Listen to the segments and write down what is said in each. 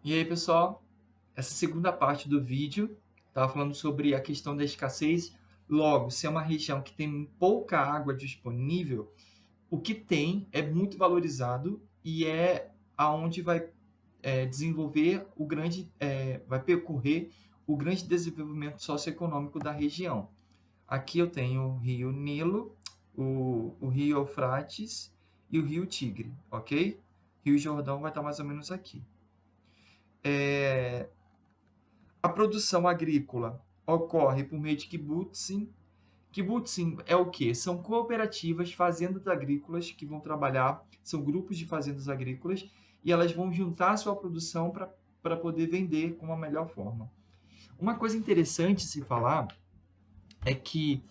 E aí, pessoal, essa segunda parte do vídeo estava falando sobre a questão da escassez. Logo, se é uma região que tem pouca água disponível, o que tem é muito valorizado e é aonde vai desenvolver vai percorrer o grande desenvolvimento socioeconômico da região. Aqui eu tenho o Rio Nilo, o Rio Eufrates e o Rio Tigre, ok? Rio Jordão vai estar mais ou menos aqui. A produção agrícola ocorre por meio de kibbutzim. Kibbutzim é o quê? São cooperativas, fazendas agrícolas que vão trabalhar, são grupos de fazendas agrícolas, e elas vão juntar a sua produção para poder vender com a melhor forma. Uma coisa interessante se falar é que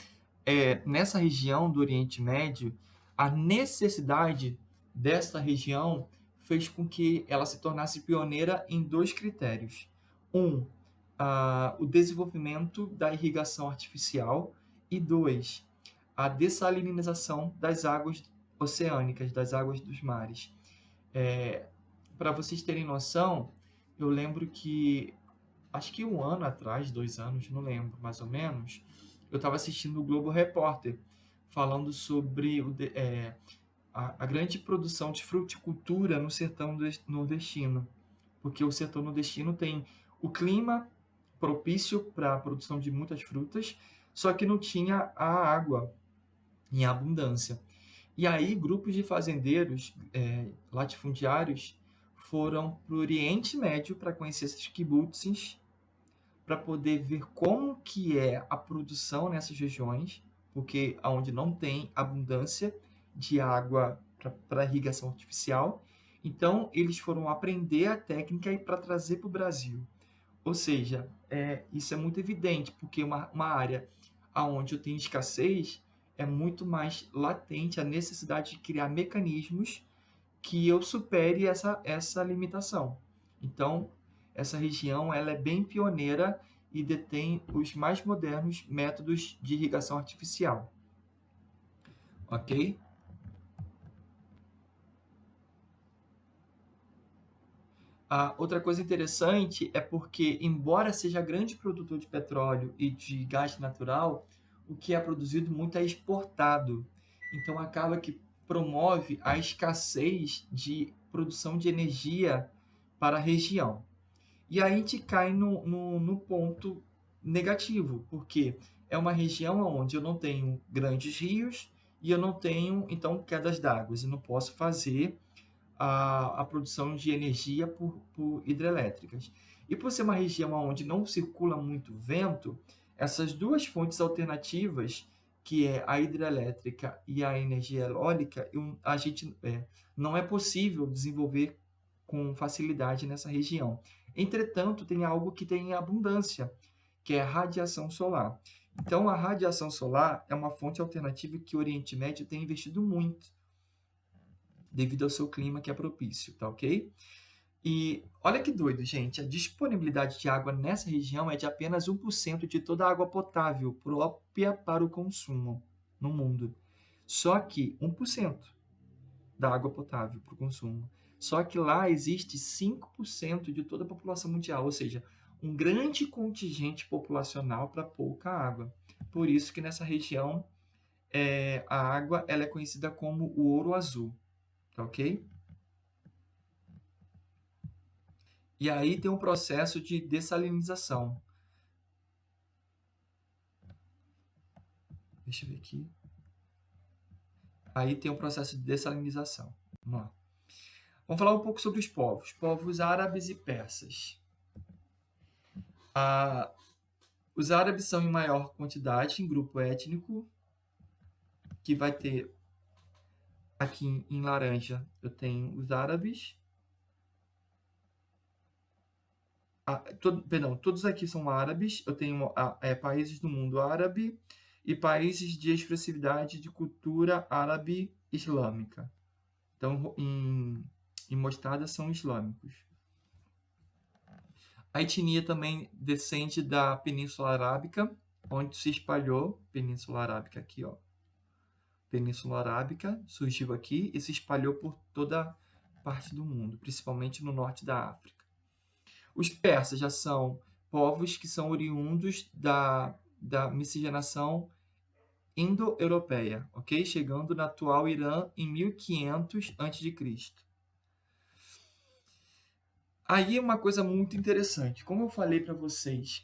nessa região do Oriente Médio, a necessidade dessa região fez com que ela se tornasse pioneira em dois critérios. Um, o desenvolvimento da irrigação artificial e dois, a dessalinização das águas oceânicas, das águas dos mares. Para vocês terem noção, eu lembro que, acho que um ano atrás, 2 anos, não lembro, mais ou menos, eu estava assistindo o Globo Repórter, falando sobre a grande produção de fruticultura no sertão nordestino, porque o sertão nordestino tem o clima propício para a produção de muitas frutas, só que não tinha a água em abundância. E aí, grupos de fazendeiros latifundiários foram para o Oriente Médio para conhecer esses kibbutzim, para poder ver como que é a produção nessas regiões, porque onde não tem abundância de água para irrigação artificial. Então, eles foram aprender a técnica e para trazer para o Brasil. Ou seja, isso é muito evidente, porque uma área onde eu tenho escassez é muito mais latente a necessidade de criar mecanismos que eu supere essa limitação. Então, essa região ela é bem pioneira e detém os mais modernos métodos de irrigação artificial. Ok? Outra coisa interessante é porque, embora seja grande produtor de petróleo e de gás natural, o que é produzido muito é exportado. Então, acaba que promove a escassez de produção de energia para a região. E aí a gente cai no ponto negativo, porque é uma região onde eu não tenho grandes rios e eu não tenho, então, quedas d'água. Eu não posso fazer a produção de energia por hidrelétricas. E por ser uma região onde não circula muito vento, essas duas fontes alternativas, que é a hidrelétrica e a energia eólica, a gente não é possível desenvolver com facilidade nessa região. Entretanto, tem algo que tem em abundância, que é a radiação solar. Então, a radiação solar é uma fonte alternativa que o Oriente Médio tem investido muito, devido ao seu clima que é propício, tá ok? E olha que doido, gente, a disponibilidade de água nessa região é de apenas 1% de toda a água potável própria para o consumo no mundo. Só que 1% da água potável para o consumo. Só que lá existe 5% de toda a população mundial, ou seja, um grande contingente populacional para pouca água. Por isso que nessa região a água ela é conhecida como o ouro azul, tá ok? E aí tem um processo de dessalinização. Deixa eu ver aqui. Aí tem um processo de dessalinização. Vamos lá. Vamos falar um pouco sobre os povos. Povos árabes e persas. Os árabes são em maior quantidade, em grupo étnico, que vai ter aqui em laranja, eu tenho os árabes. Todos aqui são árabes. Eu tenho países do mundo árabe e países de expressividade de cultura árabe islâmica. Então, em mostarda são islâmicos. A etnia também descende da Península Arábica, onde se espalhou, Península Arábica aqui, ó. Península Arábica surgiu aqui e se espalhou por toda parte do mundo, principalmente no norte da África. Os persas já são povos que são oriundos da miscigenação indo-europeia, ok? Chegando no atual Irã em 1500 a.C. Aí uma coisa muito interessante, como eu falei para vocês,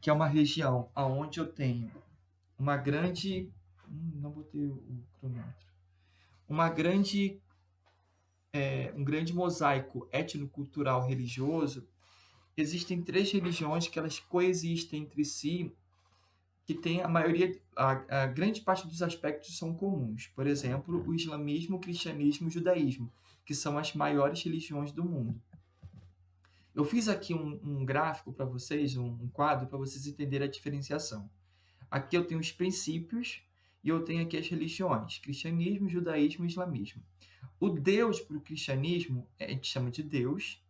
que é uma região aonde eu tenho uma grande, não botei o cronômetro, uma grande, um grande mosaico étnico-cultural religioso. Existem 3 religiões que elas coexistem entre si, que tem a grande parte dos aspectos são comuns. Por exemplo, o islamismo, o cristianismo e o judaísmo, que são as maiores religiões do mundo. Eu fiz aqui um gráfico para vocês, um quadro, para vocês entenderem a diferenciação. Aqui eu tenho os princípios e eu tenho aqui as religiões, cristianismo, judaísmo e islamismo. O Deus para o cristianismo a gente chama de Deus,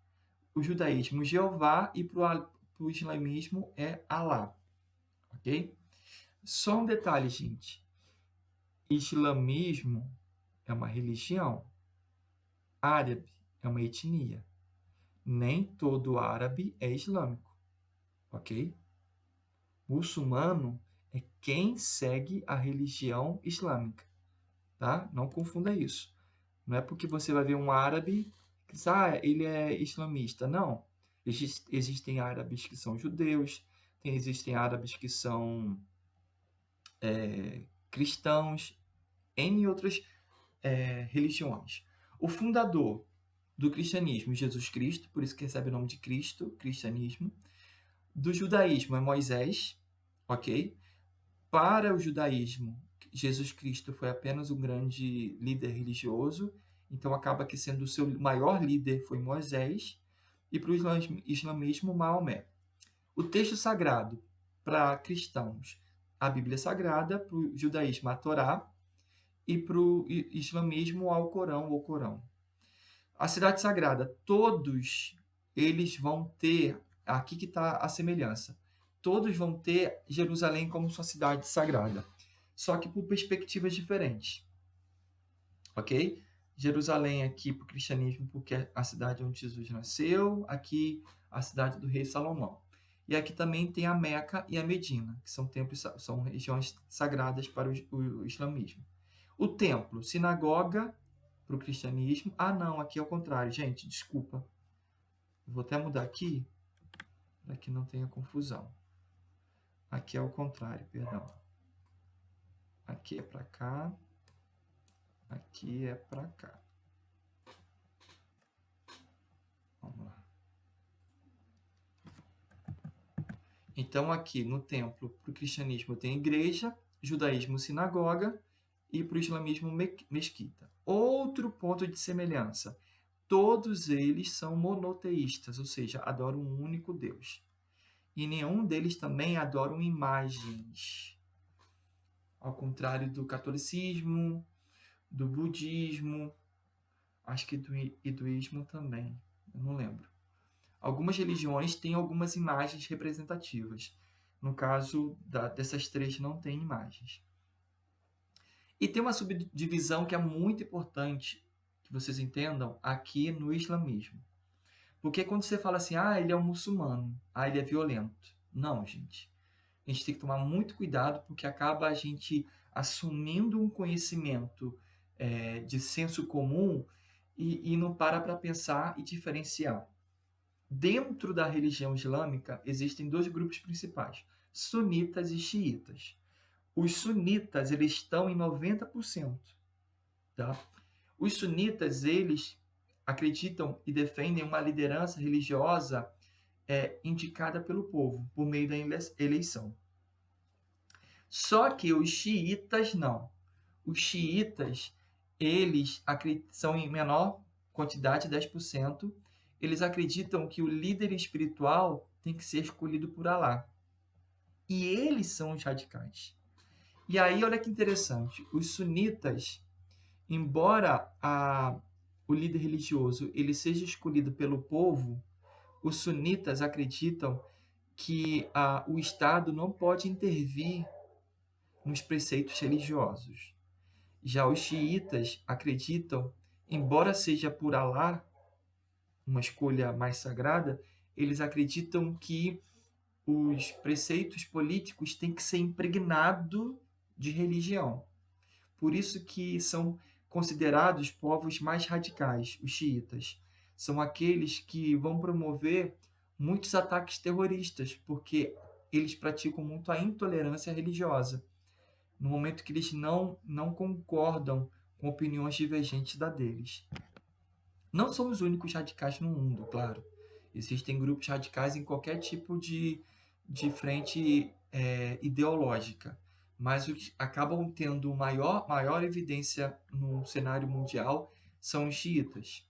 o judaísmo Jeová e para o islamismo é Alá, ok? Só um detalhe, gente. Islamismo é uma religião, árabe é uma etnia. Nem todo árabe é islâmico, ok? Muçulmano é quem segue a religião islâmica, tá? Não confunda isso. Não é porque você vai ver um árabe que diz, ele é islamista. Não. Existem árabes que são judeus, existem árabes que são cristãos, N outras religiões. O fundador do cristianismo, Jesus Cristo, por isso que recebe o nome de Cristo, cristianismo. Do judaísmo é Moisés, ok? Para o judaísmo, Jesus Cristo foi apenas um grande líder religioso, então acaba que sendo o seu maior líder foi Moisés, e para o islamismo, Maomé. O texto sagrado para cristãos, a Bíblia Sagrada, para o judaísmo, a Torá, e para o islamismo, o Alcorão, o Corão. A cidade sagrada, todos eles vão ter, aqui que está a semelhança, todos vão ter Jerusalém como sua cidade sagrada, só que por perspectivas diferentes, ok? Jerusalém aqui para o cristianismo, porque é a cidade onde Jesus nasceu, aqui a cidade do rei Salomão. E aqui também tem a Meca e a Medina, que são templos, são regiões sagradas para o islamismo. O templo, sinagoga para o cristianismo. Ah, não, aqui é o contrário, gente, desculpa. Vou até mudar aqui, para que não tenha confusão. Aqui é o contrário, perdão. Aqui é para cá. Aqui é para cá. Vamos lá. Então, aqui no templo, para o cristianismo tem igreja, judaísmo sinagoga e para o islamismo mesquita. Outro ponto de semelhança. Todos eles são monoteístas, ou seja, adoram um único Deus. E nenhum deles também adoram imagens. Ao contrário do catolicismo, do budismo, acho que do hinduísmo também, eu não lembro. Algumas religiões têm algumas imagens representativas. No caso dessas 3, não tem imagens. E tem uma subdivisão que é muito importante que vocês entendam aqui no islamismo. Porque quando você fala assim, ele é um muçulmano, ele é violento. Não, gente. A gente tem que tomar muito cuidado porque acaba a gente assumindo um conhecimento de senso comum e não para pensar e diferenciar. Dentro da religião islâmica existem 2 grupos principais, sunitas e xiitas. Os sunitas, eles estão em 90%. Tá? Os sunitas, eles acreditam e defendem uma liderança religiosa indicada pelo povo, por meio da eleição. Só que os xiitas não. Os xiitas, eles são em menor quantidade, 10%. Eles acreditam que o líder espiritual tem que ser escolhido por Alá. E eles são os radicais. E aí, olha que interessante. Os sunitas, embora o líder religioso ele seja escolhido pelo povo, os sunitas acreditam que o Estado não pode intervir nos preceitos religiosos. Já os xiitas acreditam, embora seja por Alá, uma escolha mais sagrada, eles acreditam que os preceitos políticos têm que ser impregnados de religião. Por isso que são considerados povos mais radicais, os xiitas. São aqueles que vão promover muitos ataques terroristas, porque eles praticam muito a intolerância religiosa, no momento que eles não concordam com opiniões divergentes da deles. Não são os únicos radicais no mundo, claro. Existem grupos radicais em qualquer tipo de frente ideológica, mas os que acabam tendo maior evidência no cenário mundial são os xiitas.